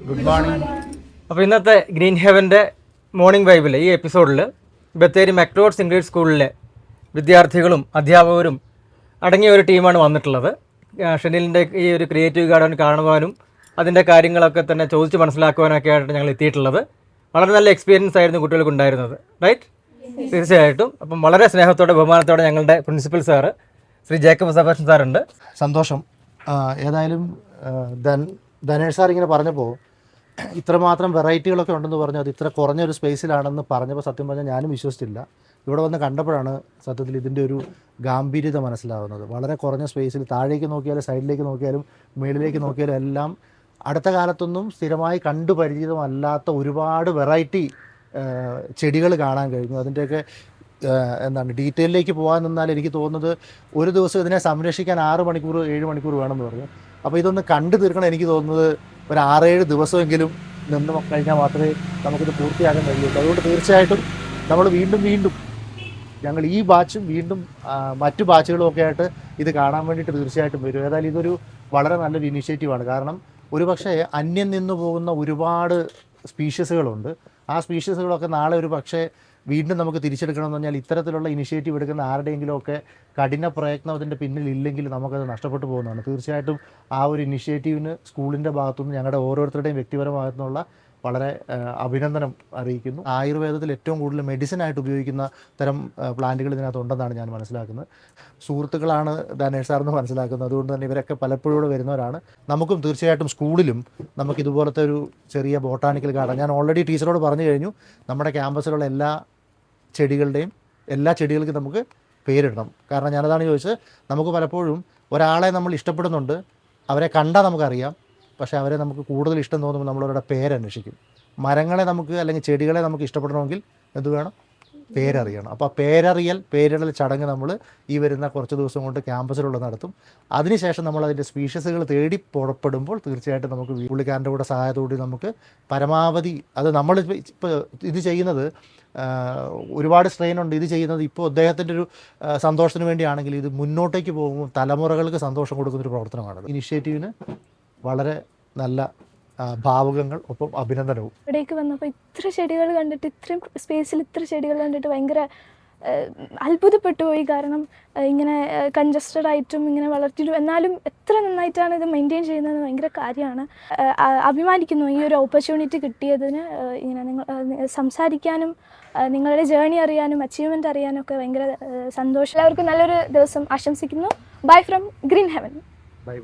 Good morning. അപ്പോൾ ഇന്നത്തെ green ഹെവൻ്റെ morning വൈബിൽ ഈ എപ്പിസോഡിൽ ബത്തേരി മെക്ടോഡ്സ് ഇംഗ്ലീഷ് സ്കൂളിലെ വിദ്യാർത്ഥികളും അധ്യാപകരും അടങ്ങിയ ഒരു ടീമാണ് വന്നിട്ടുള്ളത്. ഷെനിലിൻ്റെ ഈ ഒരു ക്രിയേറ്റീവ് ഗാർഡൻ കാണുവാനും അതിൻ്റെ കാര്യങ്ങളൊക്കെ തന്നെ ചോദിച്ച് മനസ്സിലാക്കുവാനൊക്കെ ആയിട്ട് ഞങ്ങൾ എത്തിയിട്ടുള്ളത്. വളരെ നല്ല എക്സ്പീരിയൻസ് ആയിരുന്നു കുട്ടികൾക്ക് ഉണ്ടായിരുന്നത്, റൈറ്റ്? തീർച്ചയായിട്ടും. അപ്പം വളരെ സ്നേഹത്തോടെ ബഹുമാനത്തോടെ ഞങ്ങളുടെ പ്രിൻസിപ്പൽ സാറ് ശ്രീ ജേക്കബ് സബാഷൻ സാറുണ്ട്. സന്തോഷം. ഏതായാലും ധനേഷ് സാർ ഇങ്ങനെ പറഞ്ഞപ്പോൾ ഇത്രമാത്രം വെറൈറ്റികളൊക്കെ ഉണ്ടെന്ന് പറഞ്ഞു. അത് ഇത്ര കുറഞ്ഞൊരു സ്പേസിലാണെന്ന് പറഞ്ഞപ്പോൾ സത്യം പറഞ്ഞാൽ ഞാനും വിശ്വസിച്ചില്ല. ഇവിടെ വന്ന് കണ്ടപ്പോഴാണ് സത്യത്തിൽ ഇതിൻ്റെ ഒരു ഗാംഭീര്യത മനസ്സിലാവുന്നത്. വളരെ കുറഞ്ഞ സ്പേസിൽ താഴേക്ക് നോക്കിയാലും സൈഡിലേക്ക് നോക്കിയാലും മുകളിലേക്ക് നോക്കിയാലും എല്ലാം അടുത്ത കാലത്തൊന്നും സ്ഥിരമായി കണ്ടു പരിചിതമല്ലാത്ത ഒരുപാട് വെറൈറ്റി ചെടികൾ കാണാൻ കഴിഞ്ഞു. അതിൻ്റെയൊക്കെ ഡീറ്റെയിലേക്ക് പോകാൻ നിന്നാൽ എനിക്ക് തോന്നുന്നത് ഒരു ദിവസം ഇതിനെ സംരക്ഷിക്കാൻ 6 മണിക്കൂർ 7 മണിക്കൂർ വേണമെന്ന് പറഞ്ഞു. അപ്പോൾ ഇതൊന്ന് കണ്ടു തീർക്കണം എനിക്ക് തോന്നുന്നത് ഒരു 6-7 ദിവസമെങ്കിലും നിന്ന് കഴിഞ്ഞാൽ മാത്രമേ നമുക്കിത് പൂർത്തിയാക്കാൻ കഴിയുള്ളൂ. അതുകൊണ്ട് തീർച്ചയായിട്ടും നമ്മൾ വീണ്ടും ഞങ്ങൾ ഈ ബാച്ചും വീണ്ടും മറ്റു ബാച്ചുകളും ഒക്കെ ആയിട്ട് ഇത് കാണാൻ വേണ്ടിയിട്ട് തീർച്ചയായിട്ടും വരും. ഏതായാലും ഇതൊരു വളരെ നല്ലൊരു ഇനിഷ്യേറ്റീവാണ്. കാരണം ഒരുപക്ഷെ അന്യം നിന്നു പോകുന്ന ഒരുപാട് സ്പീഷ്യസുകളുണ്ട്. ആ സ്പീഷ്യസുകളൊക്കെ നാളെ ഒരു പക്ഷേ വീണ്ടും നമുക്ക് തിരിച്ചെടുക്കണമെന്ന് പറഞ്ഞാൽ ഇത്തരത്തിലുള്ള ഇനിഷ്യേറ്റീവ് എടുക്കുന്ന ആരുടെയെങ്കിലുമൊക്കെ കഠിന പ്രയത്നം അതിൻ്റെ പിന്നിൽ ഇല്ലെങ്കിൽ നമുക്കത് നഷ്ടപ്പെട്ടു പോകുന്നതാണ്. തീർച്ചയായിട്ടും ആ ഒരു ഇനിഷ്യേറ്റീവിന് സ്കൂളിൻ്റെ ഭാഗത്തുനിന്ന് ഞങ്ങളുടെ ഓരോരുത്തരുടെയും വ്യക്തിപരമായിട്ടുള്ള വളരെ അഭിനന്ദനം അറിയിക്കുന്നു. ആയുർവേദത്തിൽ ഏറ്റവും കൂടുതൽ മെഡിസിനായിട്ട് ഉപയോഗിക്കുന്ന തരം പ്ലാന്റുകൾ ഇതിനകത്ത് ഉണ്ടെന്നാണ് ഞാൻ മനസ്സിലാക്കുന്നത്. സുഹൃത്തുക്കളാണ് ധനേഷ് സാറെന്ന് മനസ്സിലാക്കുന്നത്. അതുകൊണ്ട് തന്നെ ഇവരൊക്കെ പലപ്പോഴും ഇവിടെ വരുന്നവരാണ്. നമുക്കും തീർച്ചയായിട്ടും സ്കൂളിലും നമുക്ക് ഇതുപോലത്തെ ഒരു ചെറിയ ബോട്ടാണിക്കൽ ഗാർഡൻ ഞാൻ ഓൾറെഡി ടീച്ചറോട് പറഞ്ഞു കഴിഞ്ഞു. നമ്മുടെ ക്യാമ്പസിലുള്ള എല്ലാ ചെടികൾക്കും നമുക്ക് പേരിടണം. കാരണം ഞാനതാണ് ചോദിച്ചത്. നമുക്ക് പലപ്പോഴും ഒരാളെ നമ്മൾ ഇഷ്ടപ്പെടുന്നുണ്ട്, അവരെ കണ്ടാൽ നമുക്കറിയാം, പക്ഷേ അവരെ നമുക്ക് കൂടുതൽ ഇഷ്ടം തോന്നുമ്പോൾ നമ്മളവരുടെ പേരന്വേഷിക്കും. മരങ്ങളെ നമുക്ക് അല്ലെങ്കിൽ ചെടികളെ നമുക്ക് ഇഷ്ടപ്പെടണമെങ്കിൽ എന്ത് വേണം? പേരറിയണം. അപ്പോൾ പേരിടൽ ചടങ്ങ് നമ്മൾ ഈ വരുന്ന കുറച്ച് ദിവസം കൊണ്ട് ക്യാമ്പസിലുള്ള നടത്തും. അതിനുശേഷം നമ്മൾ അതിൻ്റെ സ്പീഷ്യസുകൾ തേടി പുറപ്പെടുമ്പോൾ തീർച്ചയായിട്ടും നമുക്ക് പുള്ളിക്കാരൻ്റെ കൂടെ സഹായത്തോടെ നമുക്ക് പരമാവധി അത് നമ്മൾ ഇപ്പോൾ ഇത് ചെയ്യുന്നത് ഒരുപാട് സ്ട്രെയിൻ ഉണ്ട്. ഇത് ചെയ്യുന്നത് ഇപ്പോൾ അദ്ദേഹത്തിൻ്റെ ഒരു സന്തോഷത്തിന് വേണ്ടിയാണെങ്കിൽ ഇത് മുന്നോട്ടേക്ക് പോകുമ്പോൾ തലമുറകൾക്ക് സന്തോഷം കൊടുക്കുന്നൊരു പ്രവർത്തനമാണ്. ഇനിഷ്യേറ്റീവിന് വളരെ നല്ല ഭാവുകങ്ങൾ ഒപ്പം അഭിനന്ദനവും. ഇവിടേക്ക് വന്നപ്പോൾ ഇത്ര ചെടികൾ കണ്ടിട്ട്, ഇത്രയും സ്പേസിൽ ഇത്ര ചെടികൾ കണ്ടിട്ട് ഭയങ്കര അത്ഭുതപ്പെട്ടു പോയി. കാരണം ഇങ്ങനെ കൺജസ്റ്റഡ് ആയിട്ടും ഇങ്ങനെ വളർത്തിയിട്ടും എന്നാലും എത്ര നന്നായിട്ടാണ് ഇത് മെയിൻറ്റെയിൻ ചെയ്യുന്നത്. ഭയങ്കര കാര്യമാണ്. അഭിമാനിക്കുന്നു ഈ ഒരു ഓപ്പർച്യൂണിറ്റി കിട്ടിയതിന്. ഇങ്ങനെ നിങ്ങൾ സംസാരിക്കാനും നിങ്ങളുടെ ജേർണി അറിയാനും അച്ചീവ്മെൻറ്റ് അറിയാനും ഒക്കെ ഭയങ്കര സന്തോഷം. എല്ലാവർക്കും നല്ലൊരു ദിവസം ആശംസിക്കുന്നു. Bye from Green Heaven. By.